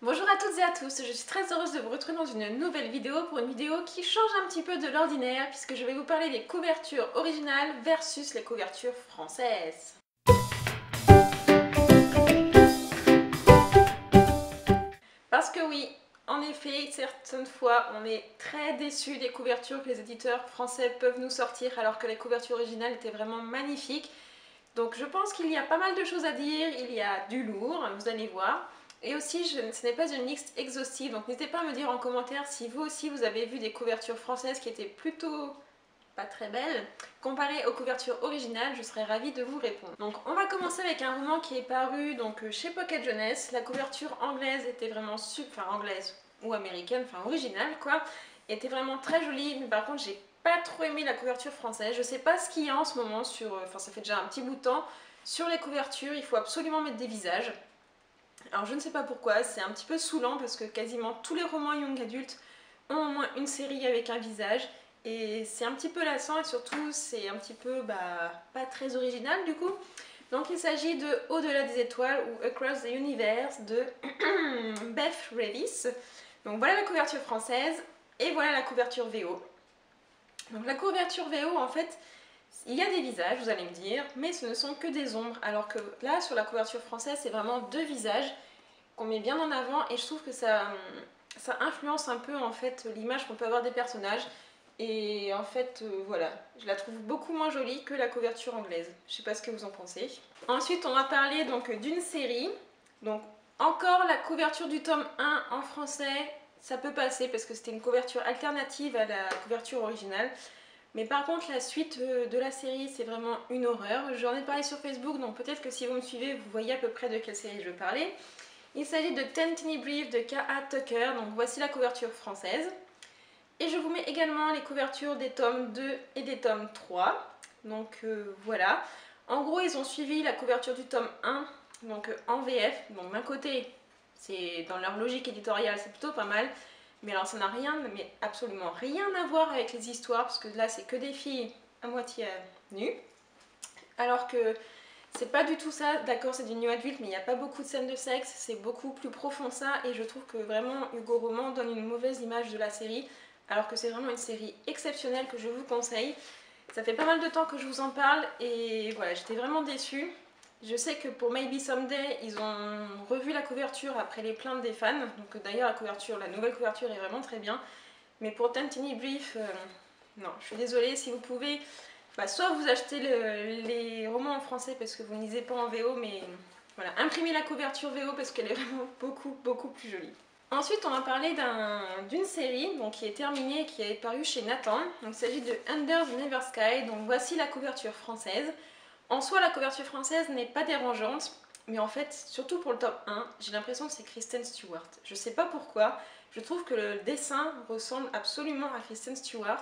Bonjour à toutes et à tous, je suis très heureuse de vous retrouver dans une nouvelle vidéo pour une vidéo qui change un petit peu de l'ordinaire puisque je vais vous parler des couvertures originales versus les couvertures françaises. Parce que oui, en effet, certaines fois on est très déçu des couvertures que les éditeurs français peuvent nous sortir alors que les couvertures originales étaient vraiment magnifiques. Donc je pense qu'il y a pas mal de choses à dire, il y a du lourd, vous allez voir. Et aussi, ce n'est pas une liste exhaustive, donc n'hésitez pas à me dire en commentaire si vous aussi vous avez vu des couvertures françaises qui étaient plutôt pas très belles. Comparées aux couvertures originales, je serais ravie de vous répondre. Donc on va commencer avec un roman qui est paru chez Pocket Jeunesse. La couverture anglaise était vraiment super, enfin anglaise ou américaine, enfin originale quoi, était vraiment très jolie, mais par contre j'ai pas trop aimé la couverture française. Je sais pas ce qu'il y a en ce moment sur, enfin ça fait déjà un petit bout de temps, sur les couvertures, il faut absolument mettre des visages. Alors je ne sais pas pourquoi, c'est un petit peu saoulant parce que quasiment tous les romans young adultes ont au moins une série avec un visage et c'est un petit peu lassant et surtout c'est un petit peu pas très original du coup. Donc il s'agit de Au-delà des étoiles ou Across the Universe de Beth Revis. Donc voilà la couverture française et voilà la couverture VO. Donc la couverture VO en fait, il y a des visages, vous allez me dire, mais ce ne sont que des ombres, alors que là, sur la couverture française, c'est vraiment deux visages qu'on met bien en avant, et je trouve que ça influence un peu, en fait, l'image qu'on peut avoir des personnages, et en fait, voilà, je la trouve beaucoup moins jolie que la couverture anglaise. Je sais pas ce que vous en pensez. Ensuite, on va parler donc d'une série, donc encore la couverture du tome 1 en français, ça peut passer, parce que c'était une couverture alternative à la couverture originale. Mais par contre, la suite de la série, c'est vraiment une horreur. J'en ai parlé sur Facebook, donc peut-être que si vous me suivez, vous voyez à peu près de quelle série je veux parler. Il s'agit de Ten Tiny Brief de K.A. Tucker, donc voici la couverture française. Et je vous mets également les couvertures des tomes 2 et des tomes 3. Donc voilà. En gros, ils ont suivi la couverture du tome 1, donc en VF. Donc d'un côté, c'est dans leur logique éditoriale, c'est plutôt pas mal. Mais alors ça n'a rien, mais absolument rien à voir avec les histoires, parce que là c'est que des filles à moitié nues. Alors que c'est pas du tout ça, d'accord c'est du new adulte, mais il n'y a pas beaucoup de scènes de sexe, c'est beaucoup plus profond ça, et je trouve que vraiment Hugo Roman donne une mauvaise image de la série, alors que c'est vraiment une série exceptionnelle que je vous conseille. Ça fait pas mal de temps que je vous en parle, et voilà, j'étais vraiment déçue. Je sais que pour Maybe Someday, ils ont revu la couverture après les plaintes des fans. Donc d'ailleurs la nouvelle couverture est vraiment très bien. Mais pour Ten Tiny Brief, non, je suis désolée. Si vous pouvez, soit vous achetez les romans en français parce que vous ne lisez pas en VO, mais voilà, imprimez la couverture VO parce qu'elle est vraiment beaucoup plus jolie. Ensuite, on va parler d'une série qui est terminée et qui est parue chez Nathan. Donc, il s'agit de Under the Never Sky. Donc voici la couverture française. En soi, la couverture française n'est pas dérangeante, mais en fait, surtout pour le top 1, j'ai l'impression que c'est Kristen Stewart. Je sais pas pourquoi, je trouve que le dessin ressemble absolument à Kristen Stewart.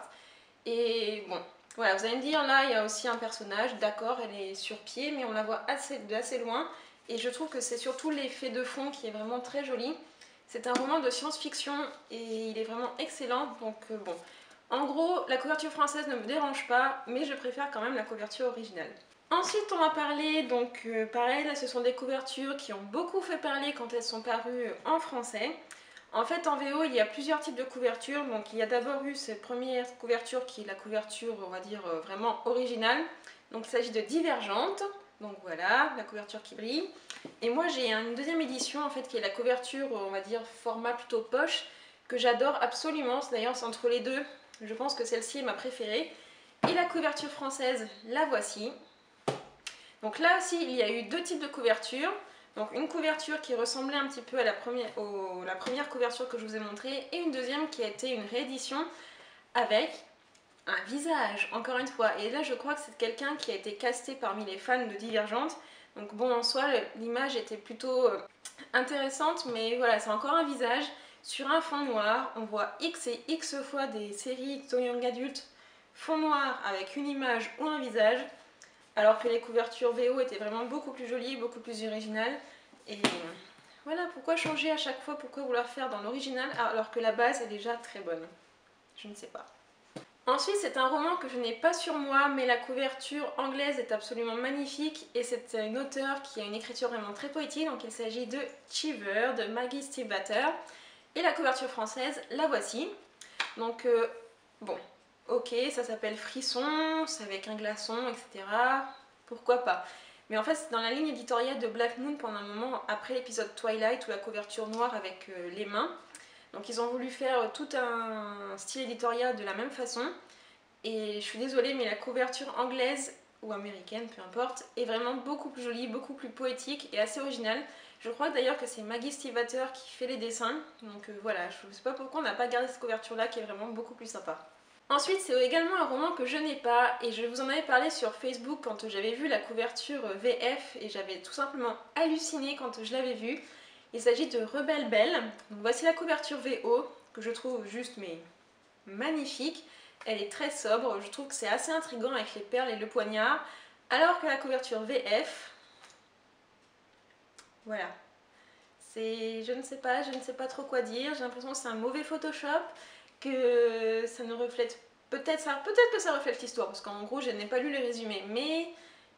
Et bon, voilà, vous allez me dire, là, il y a aussi un personnage, d'accord, elle est sur pied, mais on la voit d'assez loin. Et je trouve que c'est surtout l'effet de fond qui est vraiment très joli. C'est un roman de science-fiction et il est vraiment excellent, donc bon. En gros, la couverture française ne me dérange pas, mais je préfère quand même la couverture originale. Ensuite, on va parler, pareil, là ce sont des couvertures qui ont beaucoup fait parler quand elles sont parues en français. En fait, en VO, il y a plusieurs types de couvertures. Donc, il y a d'abord eu cette première couverture qui est la couverture, on va dire, vraiment originale. Donc, il s'agit de Divergente. Donc, voilà, la couverture qui brille. Et moi, j'ai une deuxième édition, en fait, qui est la couverture, on va dire, format plutôt poche, que j'adore absolument. D'ailleurs, c'est entre les deux. Je pense que celle-ci est ma préférée. Et la couverture française, la voici. Donc là aussi, il y a eu deux types de couvertures. Donc une couverture qui ressemblait un petit peu à la première couverture que je vous ai montrée, et une deuxième qui a été une réédition avec un visage, encore une fois. Et là, je crois que c'est quelqu'un qui a été casté parmi les fans de Divergente. Donc bon, en soi, l'image était plutôt intéressante, mais voilà, c'est encore un visage sur un fond noir. On voit X et X fois des séries de young adultes, fond noir avec une image ou un visage. Alors que les couvertures VO étaient vraiment beaucoup plus jolies, beaucoup plus originales. Et voilà, pourquoi changer à chaque fois, pourquoi vouloir faire dans l'original alors que la base est déjà très bonne? Je ne sais pas. Ensuite, c'est un roman que je n'ai pas sur moi, mais la couverture anglaise est absolument magnifique et c'est une auteure qui a une écriture vraiment très poétique, donc il s'agit de Cheever de Maggie Stiefvater et la couverture française, la voici. Donc bon, ok, ça s'appelle Frisson, c'est avec un glaçon, etc. Pourquoi pas. Mais en fait, c'est dans la ligne éditoriale de Black Moon pendant un moment après l'épisode Twilight ou la couverture noire avec les mains. Donc ils ont voulu faire tout un style éditorial de la même façon. Et je suis désolée, mais la couverture anglaise ou américaine, peu importe, est vraiment beaucoup plus jolie, beaucoup plus poétique et assez originale. Je crois d'ailleurs que c'est Maggie Stiefvater qui fait les dessins. Donc voilà, je ne sais pas pourquoi on n'a pas gardé cette couverture-là qui est vraiment beaucoup plus sympa. Ensuite, c'est également un roman que je n'ai pas et je vous en avais parlé sur Facebook quand j'avais vu la couverture VF et j'avais tout simplement halluciné quand je l'avais vue. Il s'agit de Rebelle Belle. Donc voici la couverture VO que je trouve juste mais magnifique. Elle est très sobre, je trouve que c'est assez intriguant avec les perles et le poignard. Alors que la couverture VF, voilà. Je ne sais pas trop quoi dire. J'ai l'impression que c'est un mauvais Photoshop, que ça ne reflète peut-être que ça reflète l'histoire, parce qu'en gros je n'ai pas lu les résumés, mais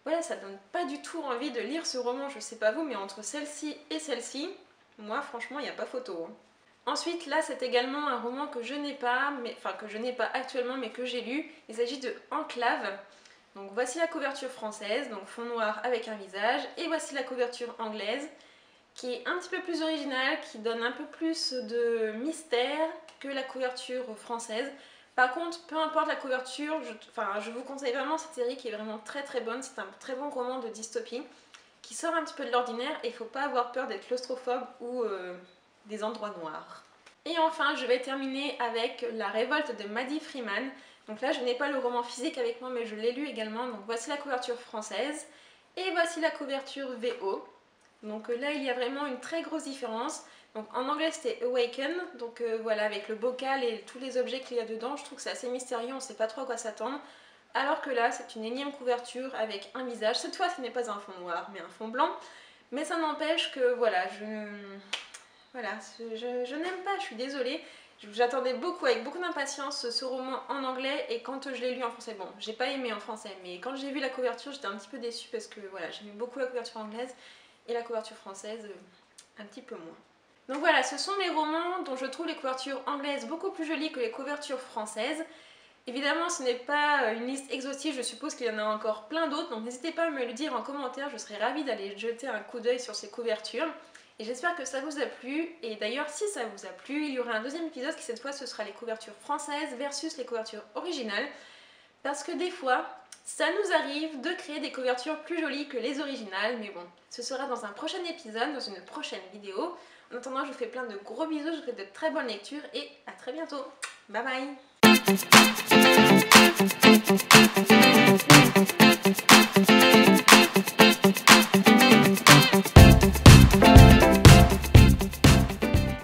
voilà, ça donne pas du tout envie de lire ce roman. Je sais pas vous, mais entre celle-ci et celle-ci, moi franchement il n'y a pas photo. Ensuite, là, c'est également un roman que je n'ai pas, que je n'ai pas actuellement, mais que j'ai lu. Il s'agit de Enclave. Donc voici la couverture française, donc fond noir avec un visage. Et voici la couverture anglaise, qui est un petit peu plus originale, qui donne un peu plus de mystère que la couverture française. Par contre, peu importe la couverture, je vous conseille vraiment cette série qui est vraiment très très bonne. C'est un très bon roman de dystopie qui sort un petit peu de l'ordinaire et il ne faut pas avoir peur d'être claustrophobe ou des endroits noirs. Et enfin, je vais terminer avec La Révolte de Maddie Freeman. Donc là, je n'ai pas le roman physique avec moi, mais je l'ai lu également. Donc voici la couverture française et voici la couverture VO. Donc là, il y a vraiment une très grosse différence. Donc en anglais, c'était Awaken. Donc voilà, avec le bocal et tous les objets qu'il y a dedans, je trouve que c'est assez mystérieux, on ne sait pas trop à quoi s'attendre. Alors que là, c'est une énième couverture avec un visage. Cette fois, ce n'est pas un fond noir, mais un fond blanc. Mais ça n'empêche que voilà, je n'aime pas, je suis désolée. J'attendais beaucoup, avec beaucoup d'impatience, ce roman en anglais et quand je l'ai lu en français, bon, j'ai pas aimé en français, mais quand j'ai vu la couverture, j'étais un petit peu déçue parce que voilà, j'aimais beaucoup la couverture anglaise et la couverture française, un petit peu moins. Donc voilà, ce sont les romans dont je trouve les couvertures anglaises beaucoup plus jolies que les couvertures françaises. Évidemment, ce n'est pas une liste exhaustive, je suppose qu'il y en a encore plein d'autres, donc n'hésitez pas à me le dire en commentaire, je serais ravie d'aller jeter un coup d'œil sur ces couvertures. Et j'espère que ça vous a plu, et d'ailleurs si ça vous a plu, il y aura un deuxième épisode qui cette fois ce sera les couvertures françaises versus les couvertures originales. Parce que des fois, ça nous arrive de créer des couvertures plus jolies que les originales, mais bon, ce sera dans un prochain épisode, dans une prochaine vidéo. En attendant, je vous fais plein de gros bisous, je vous fais de très bonnes lectures, et à très bientôt. Bye bye.